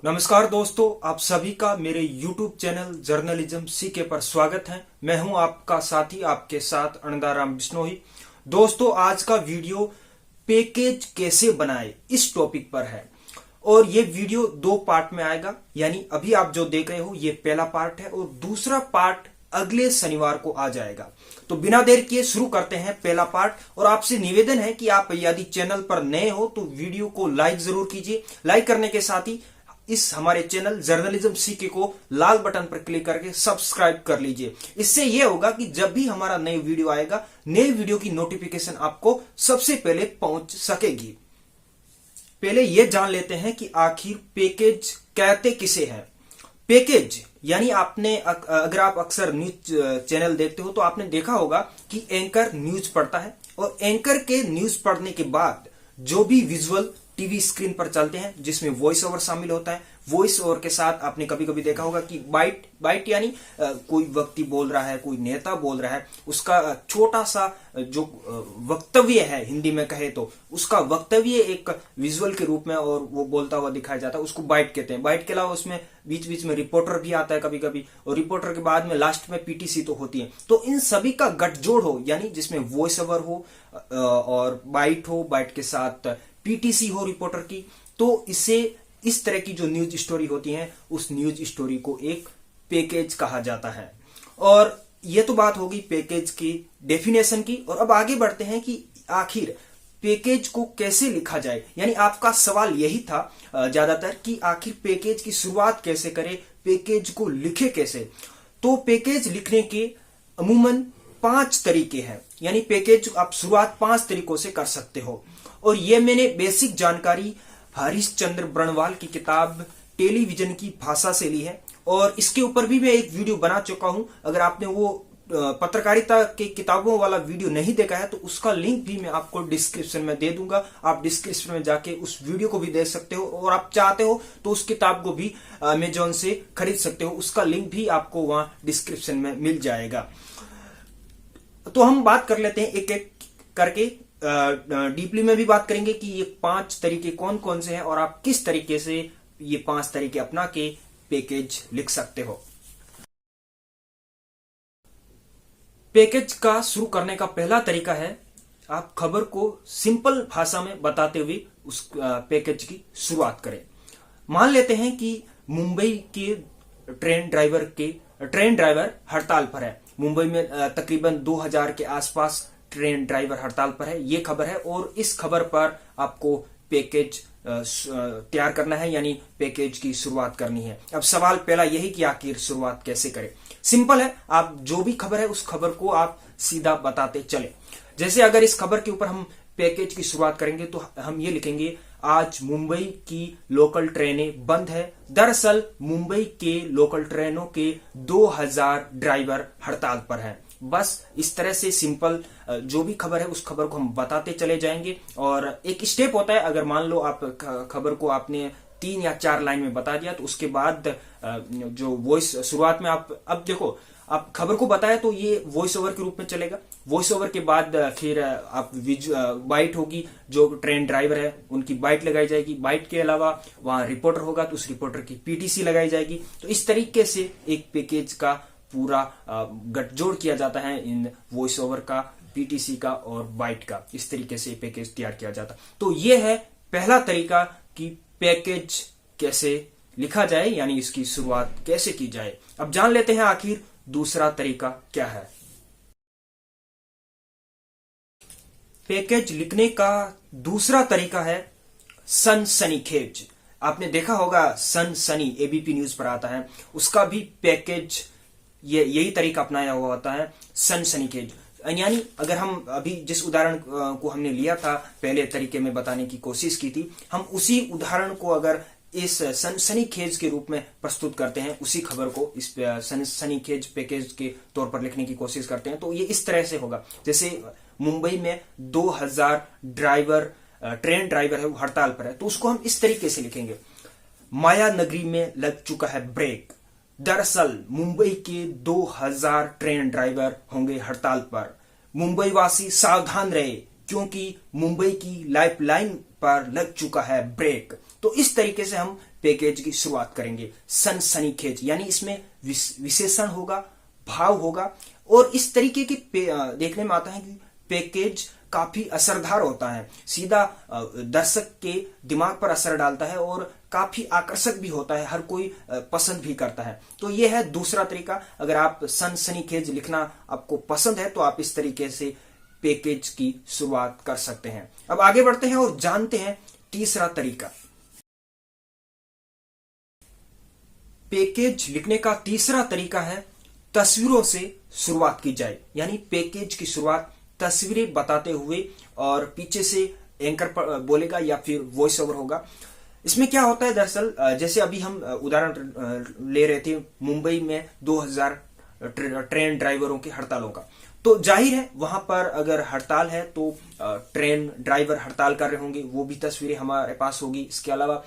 नमस्कार दोस्तों, आप सभी का मेरे YouTube चैनल जर्नलिज्म सीके पर स्वागत है। मैं हूं आपका साथी, आपके साथ अनंदाराम बिश्नोई। दोस्तों, आज का वीडियो पैकेज कैसे बनाए इस टॉपिक पर है और ये वीडियो दो पार्ट में आएगा। यानी अभी आप जो देख रहे हो ये पहला पार्ट है और दूसरा पार्ट अगले शनिवार को आ जाएगा। तो बिना देर किए शुरू करते हैं पहला पार्ट। और आपसे निवेदन है कि आप यदि चैनल पर नए हो तो वीडियो को लाइक जरूर कीजिए। लाइक करने के साथ ही इस हमारे चैनल जर्नलिज्म सीके को लाल बटन पर क्लिक करके सब्सक्राइब कर लीजिए। इससे यह होगा कि जब भी हमारा नई वीडियो आएगा, नई वीडियो की नोटिफिकेशन आपको सबसे पहले पहुंच सकेगी। पहले यह जान लेते हैं कि आखिर पैकेज कहते किसे हैं। पैकेज यानी आपने अगर आप अक्सर न्यूज चैनल देखते हो तो आपने देखा होगा कि एंकर न्यूज पढ़ता है और एंकर के न्यूज पढ़ने के बाद जो भी विजुअल टीवी स्क्रीन पर चलते हैं जिसमें वॉइस ओवर शामिल होता है। वॉइस ओवर के साथ आपने कभी कभी देखा होगा कि बाइट यानी कोई व्यक्ति बोल रहा है, कोई नेता बोल रहा है, उसका छोटा सा जो वक्तव्य है, हिंदी में कहे तो उसका वक्तव्य एक विजुअल के रूप में और वो बोलता हुआ दिखाया जाता है, उसको बाइट कहते हैं। बाइट के अलावा उसमें बीच बीच में रिपोर्टर भी आता है कभी कभी, और रिपोर्टर के बाद में लास्ट में पीटीसी तो होती है। तो इन सभी का गठजोड़ हो, यानी जिसमें वॉइस ओवर हो और बाइट हो, बाइट के साथ पीटीसी हो रिपोर्टर की, तो इसे इस तरह की जो न्यूज स्टोरी होती है उस न्यूज स्टोरी को एक पैकेज कहा जाता है। और ये तो बात होगी पैकेज की डेफिनेशन की। और अब आगे बढ़ते हैं कि आखिर पैकेज को कैसे लिखा जाए। यानी आपका सवाल यही था ज्यादातर कि आखिर पैकेज की शुरुआत कैसे करें, पैकेज को लिखे कैसे। तो पैकेज लिखने के अमूमन 5 तरीके हैं। यानी पैकेज आप शुरुआत 5 तरीकों से कर सकते हो। और ये मैंने बेसिक जानकारी हरीशचंद्र बर्णवाल की किताब टेलीविजन की भाषा से ली है और इसके ऊपर भी मैं एक वीडियो बना चुका हूं। अगर आपने वो पत्रकारिता के किताबों वाला वीडियो नहीं देखा है तो उसका लिंक भी मैं आपको डिस्क्रिप्शन में दे दूंगा। आप डिस्क्रिप्शन में जाके उस वीडियो को भी देख सकते हो और आप चाहते हो तो उस किताब को भी अमेजोन से खरीद सकते हो। उसका लिंक भी आपको वहां डिस्क्रिप्शन में मिल जाएगा। तो हम बात कर लेते हैं एक एक करके, डीपली में भी बात करेंगे कि ये 5 तरीके कौन कौन से हैं और आप किस तरीके से ये 5 तरीके अपना के पैकेज लिख सकते हो। पैकेज का शुरू करने का पहला तरीका है आप खबर को सिंपल भाषा में बताते हुए उस पैकेज की शुरुआत करें। मान लेते हैं कि मुंबई के ट्रेन ड्राइवर हड़ताल पर है। मुंबई में तकरीबन 2000 के आसपास ट्रेन ड्राइवर हड़ताल पर है, ये खबर है। और इस खबर पर आपको पैकेज तैयार करना है, यानी पैकेज की शुरुआत करनी है। अब सवाल पहला यही कि आखिर शुरुआत कैसे करें। सिंपल है, आप जो भी खबर है उस खबर को आप सीधा बताते चले। जैसे अगर इस खबर के ऊपर हम पैकेज की शुरुआत करेंगे तो हम ये लिखेंगे, आज मुंबई की लोकल ट्रेनें बंद है। दरअसल मुंबई के लोकल ट्रेनों के 2000 ड्राइवर हड़ताल पर हैं। बस इस तरह से सिंपल जो भी खबर है उस खबर को हम बताते चले जाएंगे। और एक स्टेप होता है, अगर मान लो आप खबर को आपने 3 या 4 लाइन में बता दिया तो उसके बाद जो वॉइस शुरुआत में आप, अब देखो आप खबर को बताया तो ये वॉइस ओवर के रूप में चलेगा। वॉइस ओवर के बाद फिर आप बाइट होगी, जो ट्रेन ड्राइवर है उनकी बाइट लगाई जाएगी। बाइट के अलावा वहां रिपोर्टर होगा तो उस रिपोर्टर की पीटीसी लगाई जाएगी। तो इस तरीके से एक पैकेज का पूरा गठजोड़ किया जाता है इन वॉइस ओवर का, पीटीसी का और बाइट का। इस तरीके से पैकेज तैयार किया जाता है। तो ये है पहला तरीका कि पैकेज कैसे लिखा जाए, यानी इसकी शुरुआत कैसे की जाए। अब जान लेते हैं आखिर दूसरा तरीका क्या है। पैकेज लिखने का दूसरा तरीका है सनसनीखेज। आपने देखा होगा सनसनी एबीपी न्यूज पर आता है, उसका भी पैकेज यही तरीका अपनाया हुआ होता है, सनसनीखेज। यानी अगर हम अभी जिस उदाहरण को हमने लिया था, पहले तरीके में बताने की कोशिश की थी, हम उसी उदाहरण को अगर इस सनसनीखेज के रूप में प्रस्तुत करते हैं, उसी खबर को इस सनसनीखेज पैकेज के तौर पर लिखने की कोशिश करते हैं, तो ये इस तरह से होगा। जैसे मुंबई में 2000 ट्रेन ड्राइवर है वो हड़ताल पर है, तो उसको हम इस तरीके से लिखेंगे, माया नगरी में लग चुका है ब्रेक। दरअसल मुंबई के 2000 ट्रेन ड्राइवर होंगे हड़ताल पर। मुंबई वासी सावधान रहे क्योंकि मुंबई की लाइफलाइन पर लग चुका है ब्रेक। तो इस तरीके से हम पैकेज की शुरुआत करेंगे। सनसनीखेज यानी इसमें विशेषण होगा, भाव होगा और इस तरीके की देखने में आता है कि पैकेज काफी असरदार होता है, सीधा दर्शक के दिमाग पर असर डालता है और काफी आकर्षक भी होता है, हर कोई पसंद भी करता है। तो यह है दूसरा तरीका। अगर आप सनसनीखेज लिखना आपको पसंद है तो आप इस तरीके से पैकेज की शुरुआत कर सकते हैं। अब आगे बढ़ते हैं और जानते हैं तीसरा तरीका। पैकेज लिखने का तीसरा तरीका है तस्वीरों से शुरुआत की जाए, यानी पैकेज की शुरुआत तस्वीरें बताते हुए और पीछे से एंकर बोलेगा या फिर वॉइस ओवर होगा। इसमें क्या होता है दरअसल, जैसे अभी हम उदाहरण ले रहे थे मुंबई में 2000 ट्रेन ड्राइवरों की हड़तालों का, तो जाहिर है वहां पर अगर हड़ताल है तो ट्रेन ड्राइवर हड़ताल कर रहे होंगे, वो भी तस्वीरें हमारे पास होगी। इसके अलावा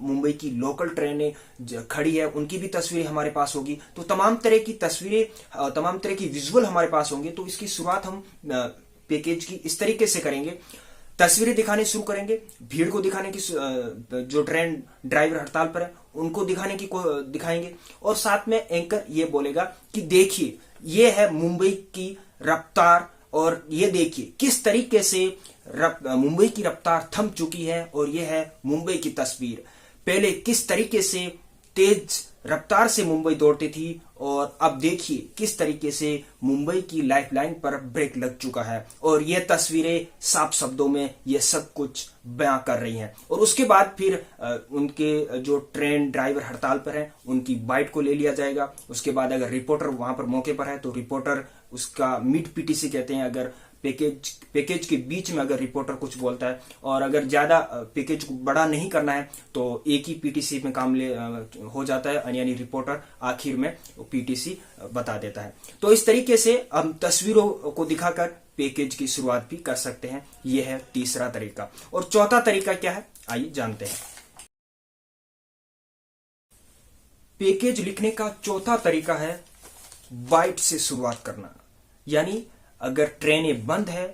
मुंबई की लोकल ट्रेनें खड़ी है, उनकी भी तस्वीरें हमारे पास होगी। तो तमाम तरह की तस्वीरें, तमाम तरह की विजुअल हमारे पास होंगे। तो इसकी शुरुआत हम पैकेज की इस तरीके से करेंगे, तस्वीरें दिखाने शुरू करेंगे, भीड़ को दिखाने की, जो ट्रेन ड्राइवर हड़ताल पर है उनको दिखाएंगे और साथ में एंकर ये बोलेगा कि देखिए ये है मुंबई की रफ्तार और ये देखिए किस तरीके से मुंबई की रफ्तार थम चुकी है और ये है मुंबई की तस्वीर। पहले किस तरीके से तेज रफ्तार से मुंबई दौड़ती थी और अब देखिए किस तरीके से मुंबई की लाइफलाइन पर ब्रेक लग चुका है और ये तस्वीरें साफ शब्दों में ये सब कुछ बयां कर रही हैं। और उसके बाद फिर उनके जो ट्रेन ड्राइवर हड़ताल पर हैं उनकी बाइट को ले लिया जाएगा। उसके बाद अगर रिपोर्टर वहां पर मौके पर है तो रिपोर्टर, उसका मिड पीटीसी कहते हैं, अगर पैकेज के बीच में अगर रिपोर्टर कुछ बोलता है और अगर ज्यादा पैकेज को बड़ा नहीं करना है तो एक ही पीटीसी में काम हो जाता है, यानी रिपोर्टर आखिर में पीटीसी बता देता है। तो इस तरीके से हम तस्वीरों को दिखाकर पैकेज की शुरुआत भी कर सकते हैं। यह है तीसरा तरीका। और चौथा तरीका क्या है, आइए जानते हैं। पैकेज लिखने का चौथा तरीका है बाइट से शुरुआत करना, यानी अगर ट्रेनें बंद है,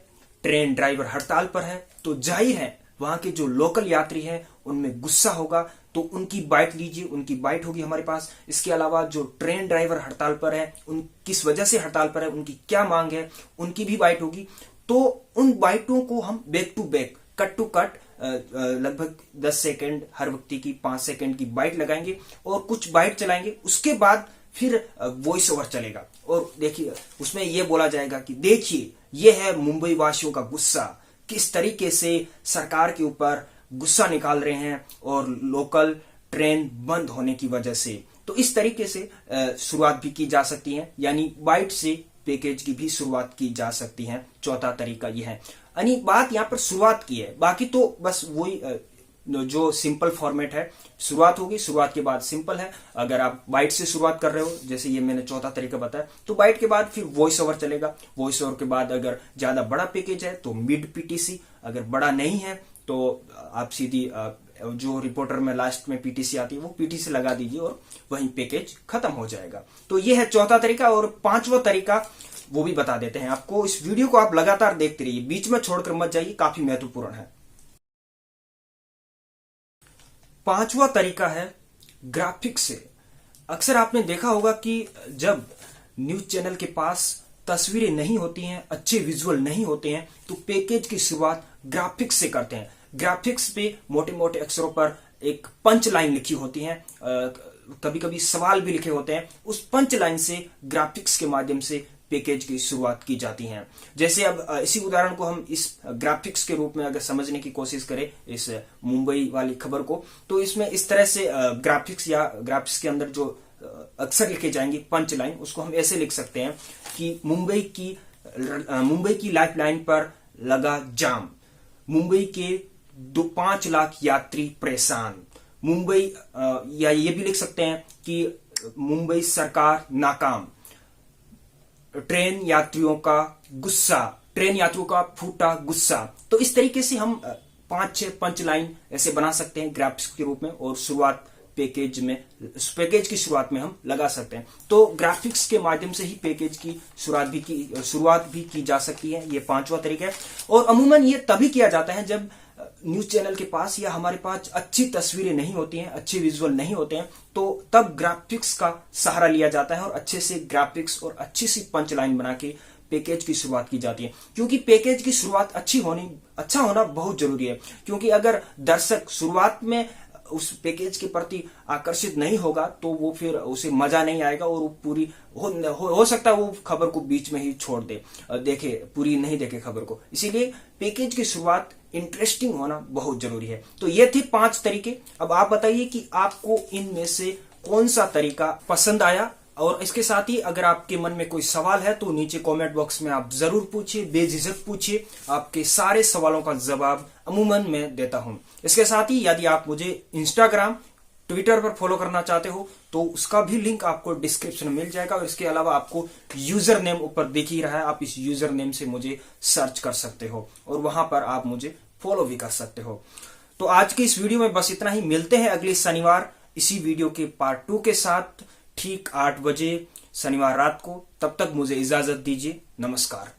ट्रेन ड्राइवर हड़ताल पर है तो जाहिर है वहां के जो लोकल यात्री हैं उनमें गुस्सा होगा, तो उनकी बाइट लीजिए, उनकी बाइट होगी हमारे पास। इसके अलावा जो ट्रेन ड्राइवर हड़ताल पर है, उन किस वजह से हड़ताल पर है, उनकी क्या मांग है, उनकी भी बाइट होगी। तो उन बाइटों को हम back to back, cut to cut, लगभग 10 सेकंड, हर व्यक्ति की 5 सेकंड की बाइट लगाएंगे और कुछ बाइट चलाएंगे। उसके बाद फिर वॉइस ओवर चलेगा और देखिए उसमें यह बोला जाएगा कि देखिए यह है मुंबई वासियों का गुस्सा, किस तरीके से सरकार के ऊपर गुस्सा निकाल रहे हैं और लोकल ट्रेन बंद होने की वजह से। तो इस तरीके से शुरुआत भी की जा सकती है, यानी बाइट से पैकेज की भी शुरुआत की जा सकती है। चौथा तरीका यह है। यानी बात यहाँ पर शुरुआत की है, बाकी तो बस वही जो सिंपल फॉर्मेट है, शुरुआत होगी, शुरुआत के बाद सिंपल है। अगर आप बाइट से शुरुआत कर रहे हो, जैसे ये मैंने चौथा तरीका बताया, तो बाइट के बाद फिर वॉइस ओवर चलेगा। वॉइस ओवर के बाद अगर ज्यादा बड़ा पैकेज है तो मिड पीटीसी, अगर बड़ा नहीं है तो आप सीधी जो रिपोर्टर में लास्ट में पीटीसी आती है वो पीटीसी लगा दीजिए और वहीं पैकेज खत्म हो जाएगा। तो ये है चौथा तरीका। और पांचवा तरीका वो भी बता देते हैं आपको। इस वीडियो को आप लगातार देखते रहिए, बीच में छोड़कर मत जाइए, काफी महत्वपूर्ण है। पांचवा तरीका है ग्राफिक्स से। अक्सर आपने देखा होगा कि जब न्यूज चैनल के पास तस्वीरें नहीं होती हैं, अच्छे विजुअल नहीं होते हैं, तो पैकेज की शुरुआत ग्राफिक्स से करते हैं। ग्राफिक्स पे मोटे मोटे अक्षरों पर एक पंच लाइन लिखी होती है, कभी कभी सवाल भी लिखे होते हैं। उस पंच लाइन से ग्राफिक्स के माध्यम से पैकेज की शुरुआत की जाती है। जैसे अब इसी उदाहरण को हम इस ग्राफिक्स के रूप में अगर समझने की कोशिश करें, इस मुंबई वाली खबर को, तो इसमें इस तरह से ग्राफिक्स या ग्राफिक्स के अंदर जो अक्षर लिखे जाएंगे पंच लाइन, उसको हम ऐसे लिख सकते हैं कि मुंबई की लाइफलाइन पर लगा जाम, मुंबई के 5 लाख यात्री परेशान, मुंबई, या ये भी लिख सकते हैं कि मुंबई सरकार नाकाम, ट्रेन यात्रियों का गुस्सा, ट्रेन यात्रियों का फूटा गुस्सा। तो इस तरीके से हम 5-6 पंच लाइन ऐसे बना सकते हैं ग्राफिक्स के रूप में, और शुरुआत पैकेज की शुरुआत में हम लगा सकते हैं। तो ग्राफिक्स के माध्यम से ही पैकेज की शुरुआत भी की जा सकती है। ये पांचवा तरीका है। और अमूमन ये तभी किया जाता है जब न्यूज चैनल के पास या हमारे पास अच्छी तस्वीरें नहीं होती हैं, अच्छे विजुअल नहीं होते हैं, तो तब ग्राफिक्स का सहारा लिया जाता है और अच्छे से ग्राफिक्स और अच्छी सी पंच लाइन बना के पैकेज की शुरुआत की जाती है। क्योंकि पैकेज की शुरुआत अच्छा होना बहुत जरूरी है। क्योंकि अगर दर्शक शुरुआत में उस पैकेज के प्रति आकर्षित नहीं होगा तो वो फिर उसे मजा नहीं आएगा और वो पूरी हो सकता है वो खबर को बीच में ही छोड़ दे, पूरी नहीं देखे खबर को। इसीलिए पैकेज की शुरुआत इंटरेस्टिंग होना बहुत जरूरी है। तो ये थे 5 तरीके। अब आप बताइए कि आपको इनमें से कौन सा तरीका पसंद आया। और इसके साथ ही अगर आपके मन में कोई सवाल है तो नीचे कमेंट बॉक्स में आप जरूर पूछिए, बेझिझक पूछिए। आपके सारे सवालों का जवाब अमूमन मैं देता हूं। इसके साथ ही यदि आप मुझे इंस्टाग्राम, ट्विटर पर फॉलो करना चाहते हो तो उसका भी लिंक आपको डिस्क्रिप्शन में मिल जाएगा। और इसके अलावा आपको यूजर नेम ऊपर दिख ही रहा है, आप इस यूजर नेम से मुझे सर्च कर सकते हो और वहां पर आप मुझे फॉलो भी कर सकते हो। तो आज की इस वीडियो में बस इतना ही। मिलते हैं अगले शनिवार इसी वीडियो के पार्ट 2 के साथ, ठीक 8 बजे शनिवार रात को। तब तक मुझे इजाजत दीजिए। नमस्कार।